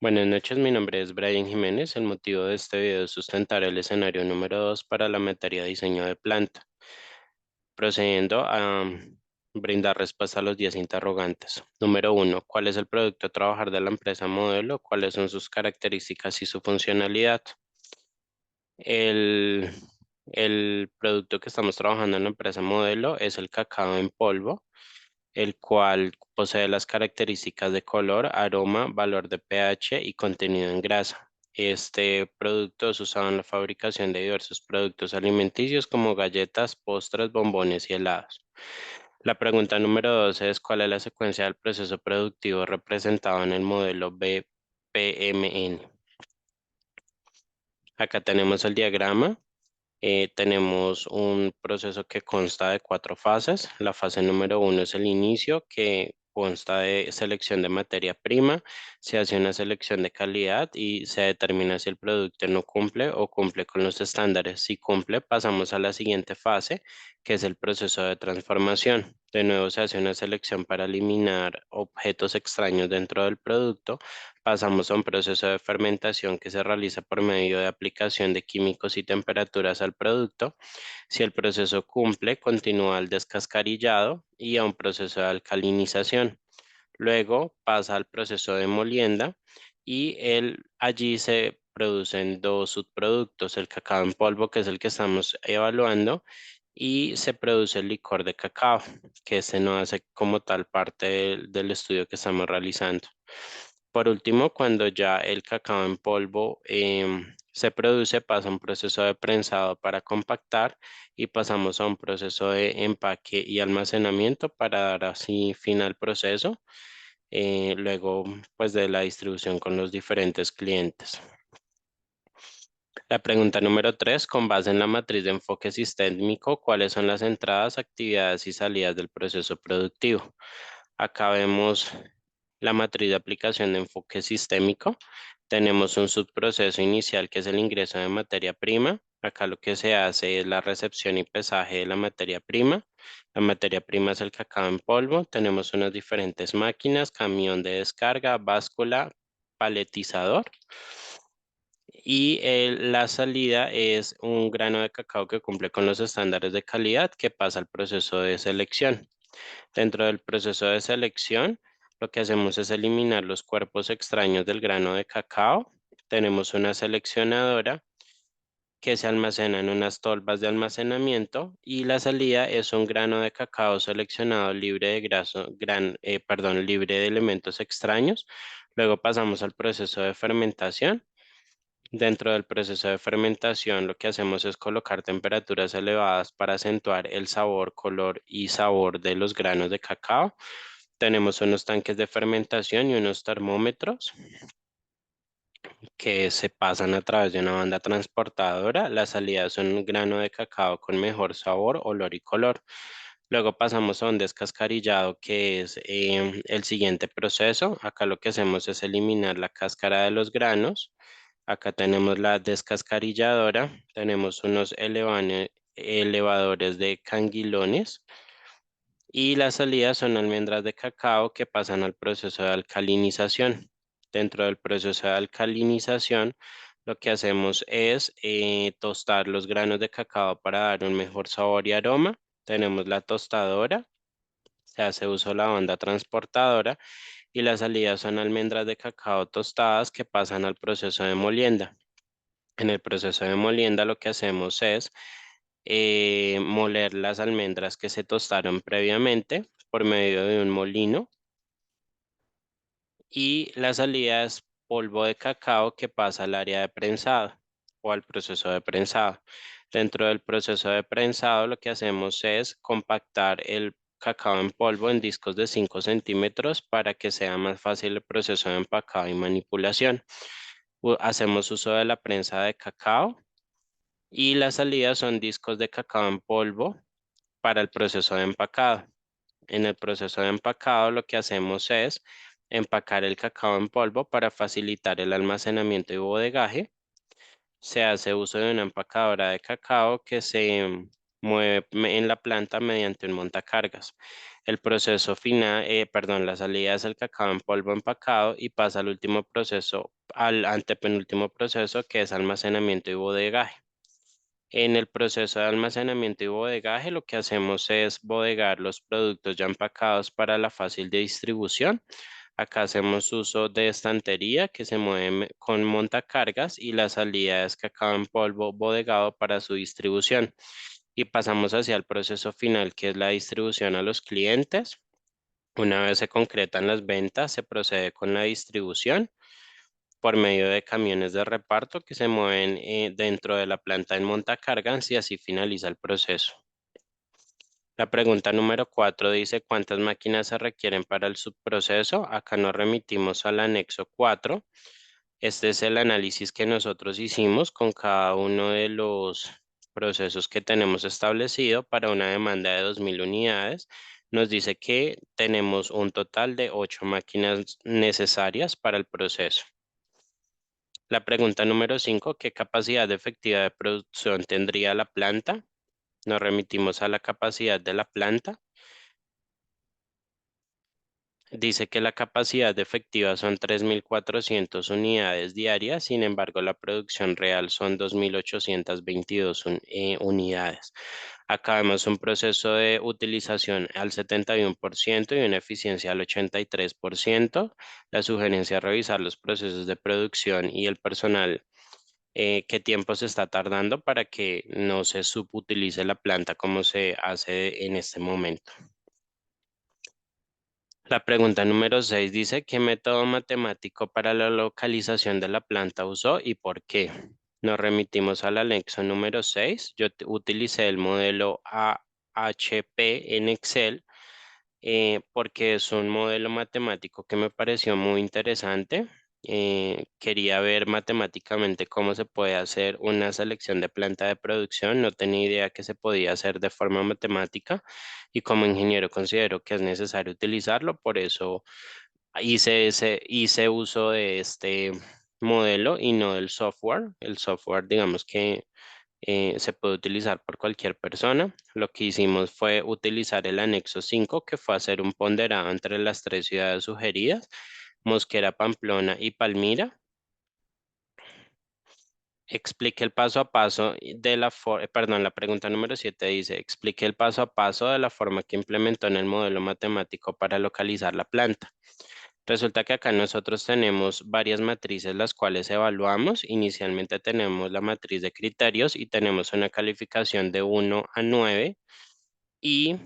Buenas noches, mi nombre es Brian Jiménez. El motivo de este video es sustentar el escenario número 2 para la materia de diseño de planta, procediendo a brindar respuesta a los 10 interrogantes. Número 1. ¿Cuál es el producto a trabajar de la empresa modelo? ¿Cuáles son sus características y su funcionalidad? El, el producto que estamos trabajando en la empresa modelo es el cacao en polvo, el cual posee las características de color, aroma, valor de pH y contenido en grasa. Este producto es usado en la fabricación de diversos productos alimenticios como galletas, postres, bombones y helados. La pregunta número 12 es: ¿cuál es la secuencia del proceso productivo representado en el modelo BPMN? Acá tenemos el diagrama. Tenemos un proceso que consta de cuatro fases. La fase número uno es el inicio, que consta de selección de materia prima. Se hace una selección de calidad y se determina si el producto no cumple o cumple con los estándares. Si cumple, pasamos a la siguiente fase, que es el proceso de transformación. De nuevo, se hace una selección para eliminar objetos extraños dentro del producto. Pasamos a un proceso de fermentación que se realiza por medio de aplicación de químicos y temperaturas al producto. Si el proceso cumple, continúa al descascarillado y a un proceso de alcalinización. Luego pasa al proceso de molienda y allí se producen dos subproductos: el cacao en polvo, que es el que estamos evaluando, y se produce el licor de cacao, que este no hace como tal parte del estudio que estamos realizando. Por último, cuando ya el cacao en polvo se produce, pasa un proceso de prensado para compactar y pasamos a un proceso de empaque y almacenamiento para dar así fin al proceso, luego pues de la distribución con los diferentes clientes. La pregunta número 3: con base en la matriz de enfoque sistémico, ¿cuáles son las entradas, actividades y salidas del proceso productivo? Acá vemos la matriz de aplicación de enfoque sistémico. Tenemos un subproceso inicial que es el ingreso de materia prima. Acá lo que se hace es la recepción y pesaje de la materia prima. La materia prima es el cacao en polvo. Tenemos unas diferentes máquinas: camión de descarga, báscula, paletizador. Y la salida es un grano de cacao que cumple con los estándares de calidad, que pasa al proceso de selección. Dentro del proceso de selección, lo que hacemos es eliminar los cuerpos extraños del grano de cacao. Tenemos una seleccionadora que se almacena en unas tolvas de almacenamiento, y la salida es un grano de cacao seleccionado libre de libre de elementos extraños. Luego pasamos al proceso de fermentación. Dentro del proceso de fermentación, lo que hacemos es colocar temperaturas elevadas para acentuar el sabor, color y sabor de los granos de cacao. Tenemos unos tanques de fermentación y unos termómetros que se pasan a través de una banda transportadora. La salida es un grano de cacao con mejor sabor, olor y color. Luego pasamos a un descascarillado, que es el siguiente proceso. Acá lo que hacemos es eliminar la cáscara de los granos. Acá tenemos la descascarilladora. Tenemos unos elevadores de canguilones. Y las salidas son almendras de cacao que pasan al proceso de alcalinización. Dentro del proceso de alcalinización, lo que hacemos es tostar los granos de cacao para dar un mejor sabor y aroma. Tenemos la tostadora, se hace uso de la banda transportadora, y las salidas son almendras de cacao tostadas que pasan al proceso de molienda. En el proceso de molienda lo que hacemos es moler las almendras que se tostaron previamente por medio de un molino, y la salida es polvo de cacao que pasa al área de prensado o al proceso de prensado. Dentro del proceso de prensado lo que hacemos es compactar el cacao en polvo en discos de 5 centímetros para que sea más fácil el proceso de empacado y manipulación. Hacemos uso de la prensa de cacao, y las salidas son discos de cacao en polvo para el proceso de empacado. En el proceso de empacado lo que hacemos es empacar el cacao en polvo para facilitar el almacenamiento y bodegaje. Se hace uso de una empacadora de cacao que se mueve en la planta mediante un montacargas. El proceso final, la salida es el cacao en polvo empacado y pasa al último proceso, al antepenúltimo proceso que es almacenamiento y bodegaje. En el proceso de almacenamiento y bodegaje, lo que hacemos es bodegar los productos ya empacados para la fácil de distribución. Acá hacemos uso de estantería que se mueve con montacargas y la salida es cacao en polvo bodegado para su distribución. Y pasamos hacia el proceso final, que es la distribución a los clientes. Una vez se concretan las ventas, se procede con la distribución por medio de camiones de reparto que se mueven dentro de la planta en montacargas y así finaliza el proceso. La pregunta número 4 dice cuántas máquinas se requieren para el subproceso. Acá nos remitimos al anexo 4. Este es el análisis que nosotros hicimos con cada uno de los procesos que tenemos establecido para una demanda de 2.000 unidades. Nos dice que tenemos un total de 8 máquinas necesarias para el proceso. La pregunta número 5, ¿qué capacidad efectiva de producción tendría la planta? Nos remitimos a la capacidad de la planta. Dice que la capacidad efectiva son 3.400 unidades diarias, sin embargo, la producción real son 2.822 unidades. Acá vemos un proceso de utilización al 71% y una eficiencia al 83%. La sugerencia es revisar los procesos de producción y el personal, qué tiempo se está tardando para que no se subutilice la planta como se hace en este momento. La pregunta número 6 dice, ¿qué método matemático para la localización de la planta usó y por qué? Nos remitimos al anexo número 6. Yo utilicé el modelo AHP en Excel porque es un modelo matemático que me pareció muy interesante. Quería ver matemáticamente cómo se puede hacer una selección de planta de producción. No tenía idea que se podía hacer de forma matemática y como ingeniero considero que es necesario utilizarlo. Por eso hice uso de este modelo y no del software. El software, digamos que se puede utilizar por cualquier persona. Lo que hicimos fue utilizar el anexo 5, que fue hacer un ponderado entre las tres ciudades sugeridas, Mosquera, Pamplona y Palmira. Explique el paso a paso de la pregunta número 7 dice, explique el paso a paso de la forma que implementó en el modelo matemático para localizar la planta. Resulta que acá nosotros tenemos varias matrices las cuales evaluamos. Inicialmente tenemos la matriz de criterios y tenemos una calificación de 1 a 9 y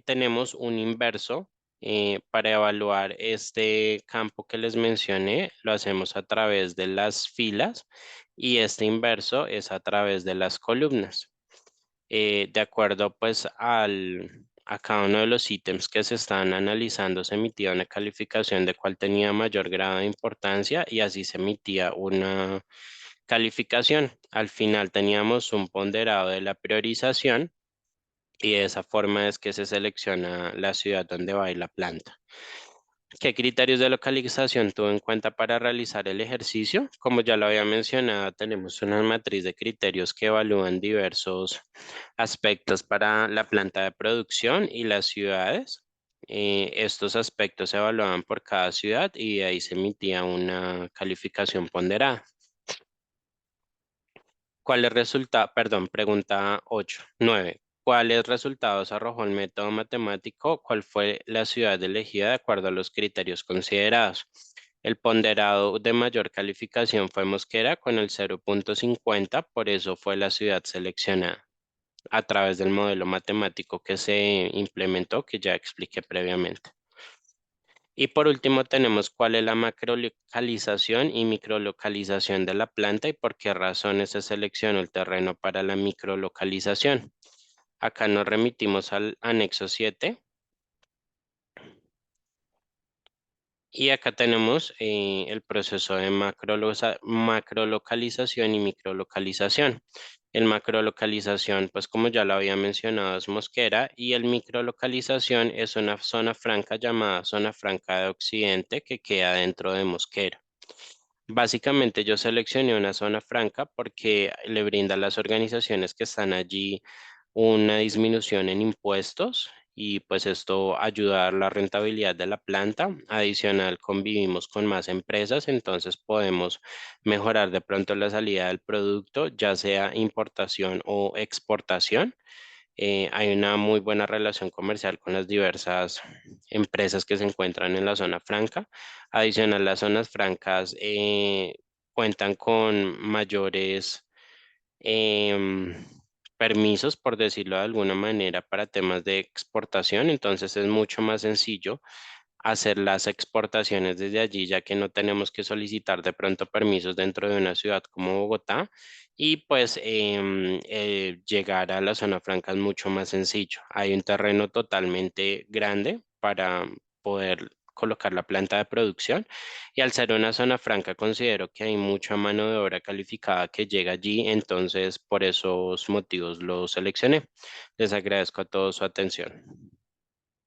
tenemos un inverso para evaluar este campo que les mencioné. Lo hacemos a través de las filas y este inverso es a través de las columnas. De acuerdo pues a cada uno de los ítems que se están analizando, se emitía una calificación de cuál tenía mayor grado de importancia y así se emitía una calificación. Al final teníamos un ponderado de la priorización y de esa forma es que se selecciona la ciudad donde va a ir la planta. ¿Qué criterios de localización tuvo en cuenta para realizar el ejercicio? Como ya lo había mencionado, tenemos una matriz de criterios que evalúan diversos aspectos para la planta de producción y las ciudades. Estos aspectos se evaluaban por cada ciudad y de ahí se emitía una calificación ponderada. ¿Cuáles resultados, perdón, pregunta 8, 9. ¿Cuáles resultados arrojó el método matemático? ¿Cuál fue la ciudad elegida de acuerdo a los criterios considerados? El ponderado de mayor calificación fue Mosquera con el 0.50, por eso fue la ciudad seleccionada a través del modelo matemático que se implementó, que ya expliqué previamente. Y por último tenemos cuál es la macrolocalización y microlocalización de la planta y por qué razones se seleccionó el terreno para la microlocalización. Acá nos remitimos al anexo 7 y acá tenemos el proceso de macrolocalización y microlocalización. El macrolocalización, pues como ya lo había mencionado, es Mosquera y el microlocalización es una zona franca llamada zona franca de Occidente que queda dentro de Mosquera. Básicamente yo seleccioné una zona franca porque le brinda a las organizaciones que están allí una disminución en impuestos y pues esto ayuda a la rentabilidad de la planta. Adicional, convivimos con más empresas, entonces podemos mejorar de pronto la salida del producto, ya sea importación o exportación. Hay una muy buena relación comercial con las diversas empresas que se encuentran en la zona franca. Adicional, las zonas francas cuentan con mayores em, permisos, por decirlo de alguna manera, para temas de exportación. Entonces es mucho más sencillo hacer las exportaciones desde allí, ya que no tenemos que solicitar de pronto permisos dentro de una ciudad como Bogotá. Y pues llegar a la zona franca es mucho más sencillo. Hay un terreno totalmente grande para poder colocar la planta de producción y al ser una zona franca considero que hay mucha mano de obra calificada que llega allí, entonces por esos motivos lo seleccioné. Les agradezco a todos su atención.